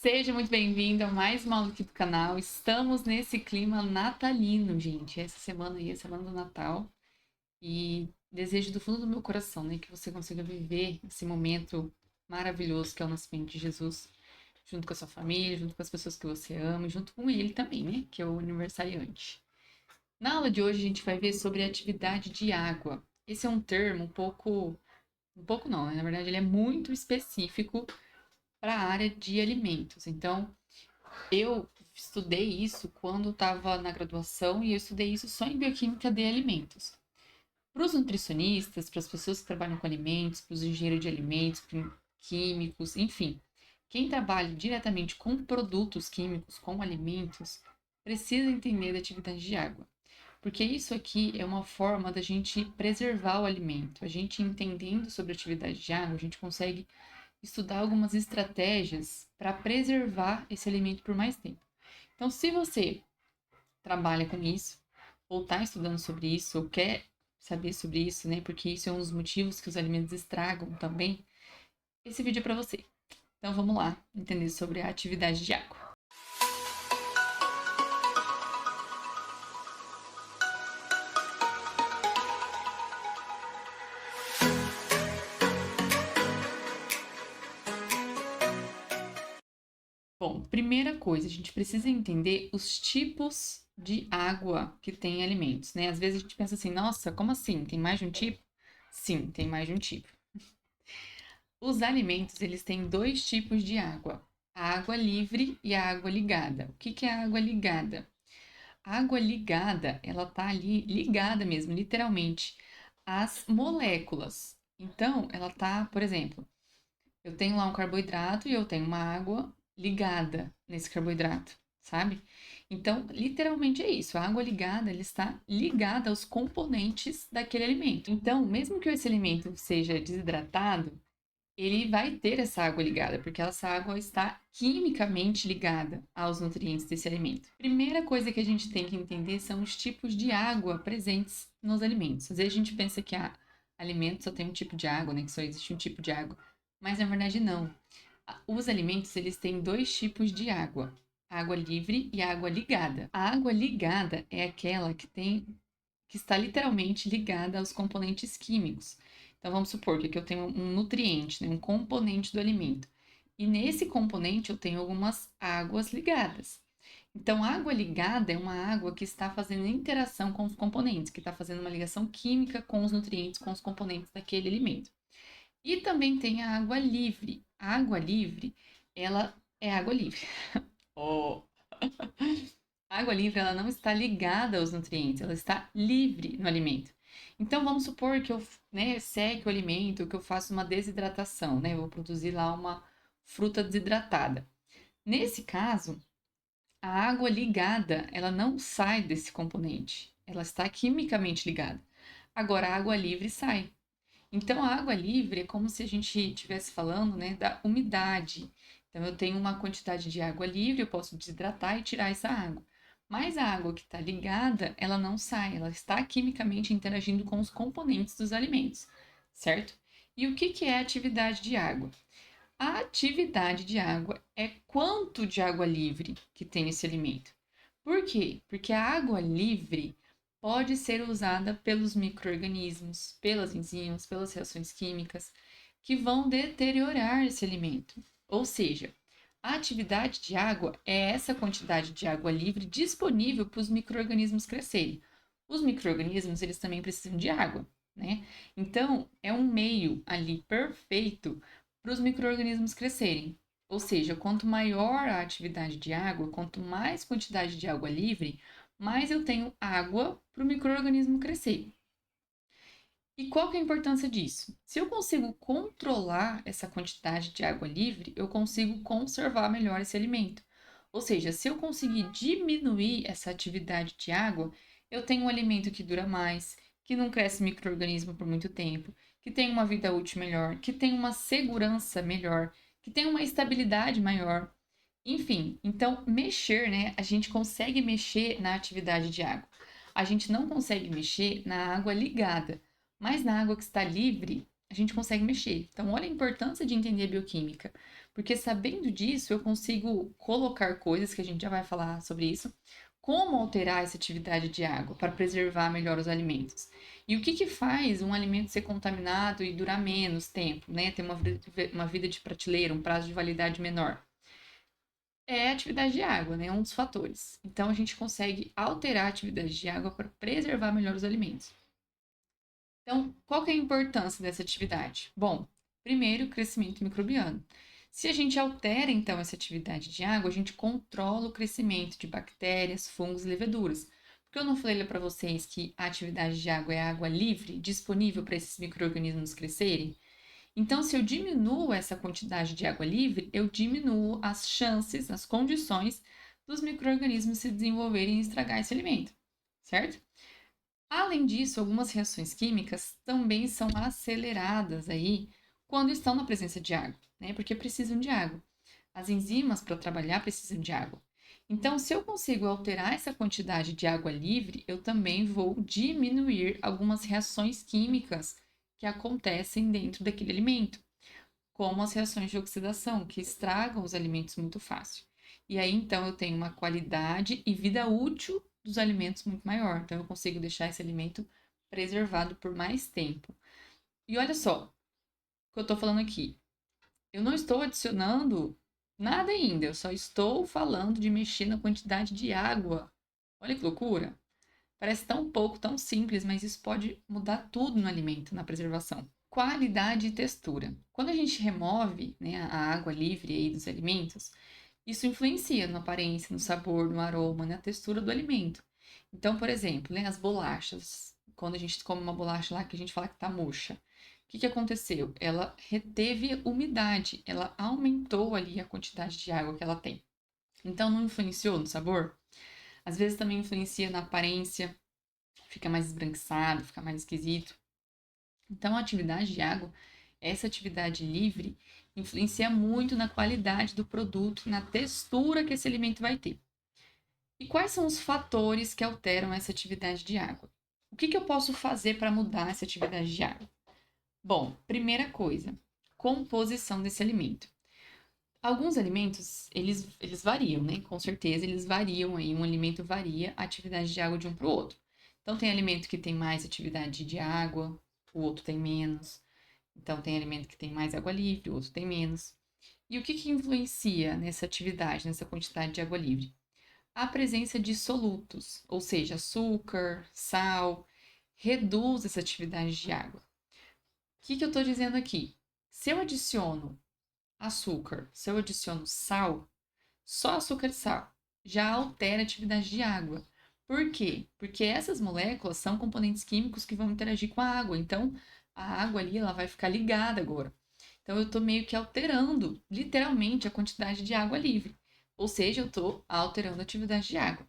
Seja muito bem-vindo a mais uma aula aqui do canal. Estamos nesse clima natalino, gente. Essa semana aí é a semana do Natal. E desejo do fundo do meu coração, né, que você consiga viver esse momento maravilhoso que é o nascimento de Jesus, junto com a sua família, junto com as pessoas que você ama, e junto com ele também, né, que é o aniversariante. Na aula de hoje a gente vai ver sobre a atividade de água. Esse é um termo um pouco não, né? Na verdade ele é muito específico para a área de alimentos. Então, eu estudei isso quando estava na graduação e eu estudei isso só em bioquímica de alimentos. Para os nutricionistas, para as pessoas que trabalham com alimentos, para os engenheiros de alimentos, químicos, enfim, quem trabalha diretamente com produtos químicos, com alimentos, precisa entender da atividade de água. Porque isso aqui é uma forma da gente preservar o alimento. A gente entendendo sobre a atividade de água, a gente consegue estudar algumas estratégias para preservar esse alimento por mais tempo. Então, se você trabalha com isso, ou está estudando sobre isso, ou quer saber sobre isso, né? Porque isso é um dos motivos que os alimentos estragam também, esse vídeo é para você. Então, vamos lá entender sobre a atividade de água. Bom, primeira coisa, a gente precisa entender os tipos de água que tem em alimentos, né? Às vezes a gente pensa assim, nossa, como assim? Tem mais de um tipo? Sim, tem mais de um tipo. Os alimentos, eles têm dois tipos de água, a água livre e a água ligada. O que é a água ligada? A água ligada, ela tá ali ligada mesmo, literalmente, às moléculas. Então, ela tá, por exemplo, eu tenho lá um carboidrato e eu tenho uma água ligada nesse carboidrato, sabe? Então, literalmente é isso. A água ligada, ela está ligada aos componentes daquele alimento. Então, mesmo que esse alimento seja desidratado, ele vai ter essa água ligada, porque essa água está quimicamente ligada aos nutrientes desse alimento. Primeira coisa que a gente tem que entender são os tipos de água presentes nos alimentos. Às vezes a gente pensa que alimento só tem um tipo de água, né? Que só existe um tipo de água. Mas na verdade não. Os alimentos, eles têm dois tipos de água. A água livre e a água ligada. A água ligada é aquela que está literalmente ligada aos componentes químicos. Então, vamos supor que aqui eu tenho um nutriente, né, um componente do alimento. E nesse componente eu tenho algumas águas ligadas. Então, água ligada é uma água que está fazendo interação com os componentes, que está fazendo uma ligação química com os nutrientes, com os componentes daquele alimento. E também tem a água livre. A água livre, ela é água livre. Oh. A água livre, ela não está ligada aos nutrientes, ela está livre no alimento. Então, vamos supor que eu, né, seque o alimento, que eu faço uma desidratação, né? Eu vou produzir lá uma fruta desidratada. Nesse caso, a água ligada, ela não sai desse componente. Ela está quimicamente ligada. Agora, a água livre sai. Então, a água livre é como se a gente estivesse falando, né, da umidade. Então, eu tenho uma quantidade de água livre, eu posso desidratar e tirar essa água. Mas a água que está ligada, ela não sai, ela está quimicamente interagindo com os componentes dos alimentos, certo? E o que é a atividade de água? A atividade de água é quanto de água livre que tem esse alimento. Por quê? Porque a água livre pode ser usada pelos micro-organismos, pelas enzimas, pelas reações químicas, que vão deteriorar esse alimento. Ou seja, a atividade de água é essa quantidade de água livre disponível para os micro-organismos crescerem. Os micro-organismos, eles também precisam de água, né? Então, é um meio ali perfeito para os micro-organismos crescerem. Ou seja, quanto maior a atividade de água, quanto mais quantidade de água livre, mais eu tenho água para o micro-organismo crescer. E qual que é a importância disso? Se eu consigo controlar essa quantidade de água livre, eu consigo conservar melhor esse alimento. Ou seja, se eu conseguir diminuir essa atividade de água, eu tenho um alimento que dura mais, que não cresce micro-organismo por muito tempo, que tem uma vida útil melhor, que tem uma segurança melhor, que tem uma estabilidade maior. Enfim, então mexer, né? A gente consegue mexer na atividade de água. A gente não consegue mexer na água ligada, mas na água que está livre, a gente consegue mexer. Então, olha a importância de entender a bioquímica, porque sabendo disso, eu consigo colocar coisas, que a gente já vai falar sobre isso, como alterar essa atividade de água para preservar melhor os alimentos. E o que que faz um alimento ser contaminado e durar menos tempo, né? Ter uma vida de prateleira, um prazo de validade menor? É a atividade de água, né? Um dos fatores. Então, a gente consegue alterar a atividade de água para preservar melhor os alimentos. Então, qual que é a importância dessa atividade? Bom, primeiro, o crescimento microbiano. Se a gente altera, então, essa atividade de água, a gente controla o crescimento de bactérias, fungos e leveduras. Porque eu não falei para vocês que a atividade de água é água livre, disponível para esses micro-organismos crescerem? Então, se eu diminuo essa quantidade de água livre, eu diminuo as chances, as condições dos micro-organismos se desenvolverem e estragar esse alimento, certo? Além disso, algumas reações químicas também são aceleradas aí quando estão na presença de água, né? Porque precisam de água. As enzimas para trabalhar precisam de água. Então, se eu consigo alterar essa quantidade de água livre, eu também vou diminuir algumas reações químicas que acontecem dentro daquele alimento, como as reações de oxidação, que estragam os alimentos muito fácil. E aí, então, eu tenho uma qualidade e vida útil dos alimentos muito maior. Então, eu consigo deixar esse alimento preservado por mais tempo. E olha só o que eu estou falando aqui. Eu não estou adicionando nada ainda, eu só estou falando de mexer na quantidade de água. Olha que loucura! Parece tão pouco, tão simples, mas isso pode mudar tudo no alimento, na preservação. Qualidade e textura. Quando a gente remove, né, a água livre aí dos alimentos, isso influencia na aparência, no sabor, no aroma, na textura do alimento. Então, por exemplo, né, as bolachas. Quando a gente come uma bolacha lá que a gente fala que tá murcha, o que que aconteceu? Ela reteve umidade, ela aumentou ali a quantidade de água que ela tem. Então, não influenciou no sabor? Às vezes também influencia na aparência, fica mais esbranquiçado, fica mais esquisito. Então, a atividade de água, essa atividade livre, influencia muito na qualidade do produto, na textura que esse alimento vai ter. E quais são os fatores que alteram essa atividade de água? O que que eu posso fazer para mudar essa atividade de água? Bom, primeira coisa, composição desse alimento. Alguns alimentos, eles variam, né? Com certeza, eles variam aí. Um alimento varia a atividade de água de um para o outro. Então, tem alimento que tem mais atividade de água, o outro tem menos. Então, tem alimento que tem mais água livre, o outro tem menos. E o que que influencia nessa atividade, nessa quantidade de água livre? A presença de solutos, ou seja, açúcar, sal, reduz essa atividade de água. O que que eu estou dizendo aqui? Se eu adiciono açúcar, se eu adiciono sal, só açúcar e sal já altera a atividade de água. Por quê? Porque essas moléculas são componentes químicos que vão interagir com a água. Então, a água ali ela vai ficar ligada agora. Então, eu estou meio que alterando, literalmente, a quantidade de água livre. Ou seja, eu estou alterando a atividade de água.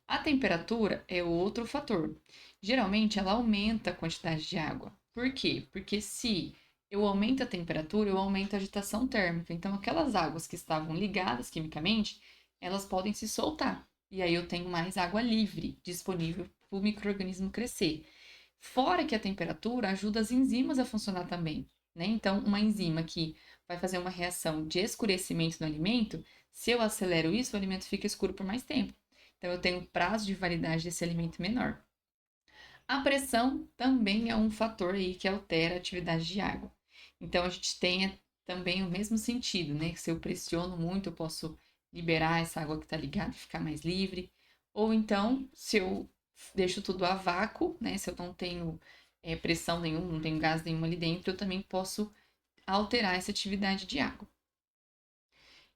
A temperatura é outro fator. Geralmente, ela aumenta a quantidade de água. Por quê? Porque se eu aumento a temperatura, eu aumento a agitação térmica. Então, aquelas águas que estavam ligadas quimicamente, elas podem se soltar. E aí eu tenho mais água livre disponível para o micro-organismo crescer. Fora que a temperatura ajuda as enzimas a funcionar também, né? Então, uma enzima que vai fazer uma reação de escurecimento no alimento, se eu acelero isso, o alimento fica escuro por mais tempo. Então, eu tenho prazo de validade desse alimento menor. A pressão também é um fator aí que altera a atividade de água. Então, a gente tem também o mesmo sentido, né? Que se eu pressiono muito, eu posso liberar essa água que está ligada e ficar mais livre. Ou então, se eu deixo tudo a vácuo, né? Se eu não tenho pressão nenhuma, não tenho gás nenhum ali dentro, eu também posso alterar essa atividade de água.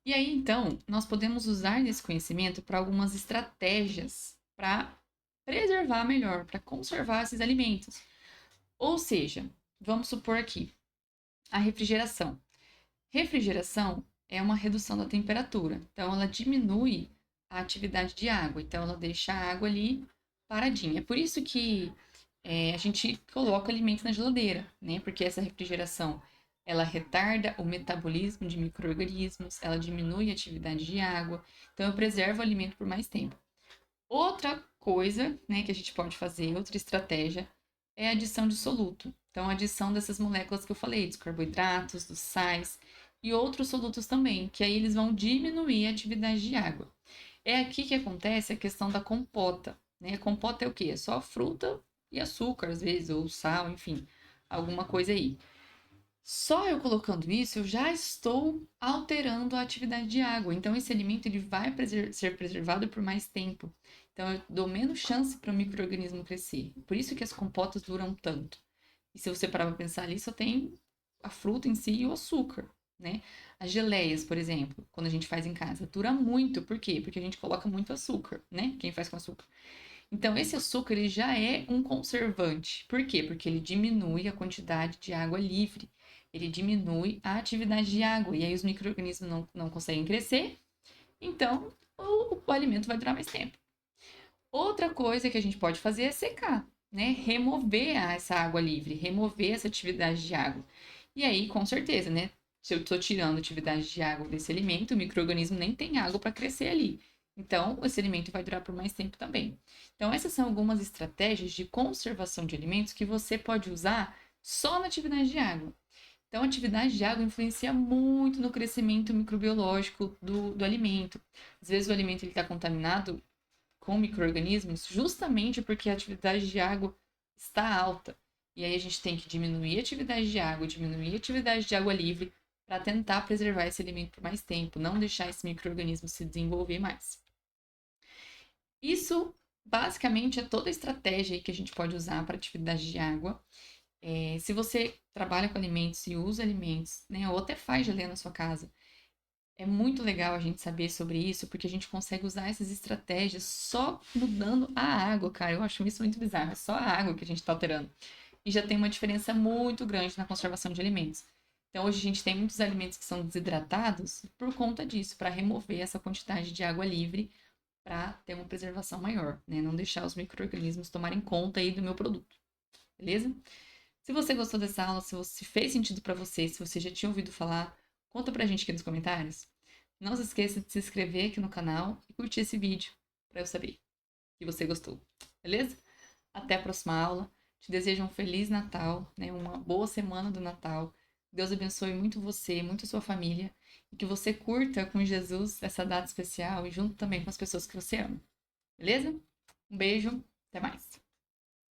E aí, então, nós podemos usar esse conhecimento para algumas estratégias para preservar melhor, para conservar esses alimentos. Ou seja, vamos supor aqui a refrigeração. Refrigeração é uma redução da temperatura, então ela diminui a atividade de água, então ela deixa a água ali paradinha. É por isso que a gente coloca alimento na geladeira, né? Porque essa refrigeração ela retarda o metabolismo de micro-organismos, ela diminui a atividade de água, então eu preservo o alimento por mais tempo. Outra coisa, né, que a gente pode fazer, outra estratégia, é a adição de soluto. Então, a adição dessas moléculas que eu falei, dos carboidratos, dos sais e outros solutos também, que aí eles vão diminuir a atividade de água. É aqui que acontece a questão da compota, né? A compota é o quê? É só fruta e açúcar, às vezes, ou sal, enfim, alguma coisa aí. Só eu colocando isso, eu já estou alterando a atividade de água. Então, esse alimento ele vai ser preservado por mais tempo. Então, eu dou menos chance para o micro-organismo crescer. Por isso que as compotas duram tanto. E se você parar para pensar ali, só tem a fruta em si e o açúcar, né? As geleias, por exemplo, quando a gente faz em casa, dura muito. Por quê? Porque a gente coloca muito açúcar, né? Quem faz com açúcar. Então, esse açúcar ele já é um conservante. Por quê? Porque ele diminui a quantidade de água livre. Ele diminui a atividade de água. E aí os micro-organismos não conseguem crescer. Então, o alimento vai durar mais tempo. Outra coisa que a gente pode fazer é secar, né? Remover essa água livre, remover essa atividade de água. E aí, com certeza, né? Se eu estou tirando atividade de água desse alimento, o micro-organismo nem tem água para crescer ali. Então, esse alimento vai durar por mais tempo também. Então, essas são algumas estratégias de conservação de alimentos que você pode usar só na atividade de água. Então, a atividade de água influencia muito no crescimento microbiológico do alimento. Às vezes, o alimento está contaminado com micro-organismos justamente porque a atividade de água está alta. E aí a gente tem que diminuir a atividade de água, diminuir a atividade de água livre para tentar preservar esse alimento por mais tempo, não deixar esse micro-organismo se desenvolver mais. Isso basicamente é toda a estratégia que a gente pode usar para atividade de água. Se você trabalha com alimentos e usa alimentos, né, ou até faz geleia na sua casa, é muito legal a gente saber sobre isso, porque a gente consegue usar essas estratégias só mudando a água, cara. Eu acho isso muito bizarro. É só a água que a gente está alterando. E já tem uma diferença muito grande na conservação de alimentos. Então, hoje a gente tem muitos alimentos que são desidratados por conta disso, para remover essa quantidade de água livre, para ter uma preservação maior, né? Não deixar os micro-organismos tomarem conta aí do meu produto. Beleza? Se você gostou dessa aula, se fez sentido para você, se você já tinha ouvido falar, conta pra gente aqui nos comentários. Não se esqueça de se inscrever aqui no canal e curtir esse vídeo para eu saber que você gostou. Beleza? Até a próxima aula. Te desejo um feliz Natal, né? Uma boa semana do Natal. Deus abençoe muito você, muito a sua família e que você curta com Jesus essa data especial e junto também com as pessoas que você ama. Beleza? Um beijo, até mais.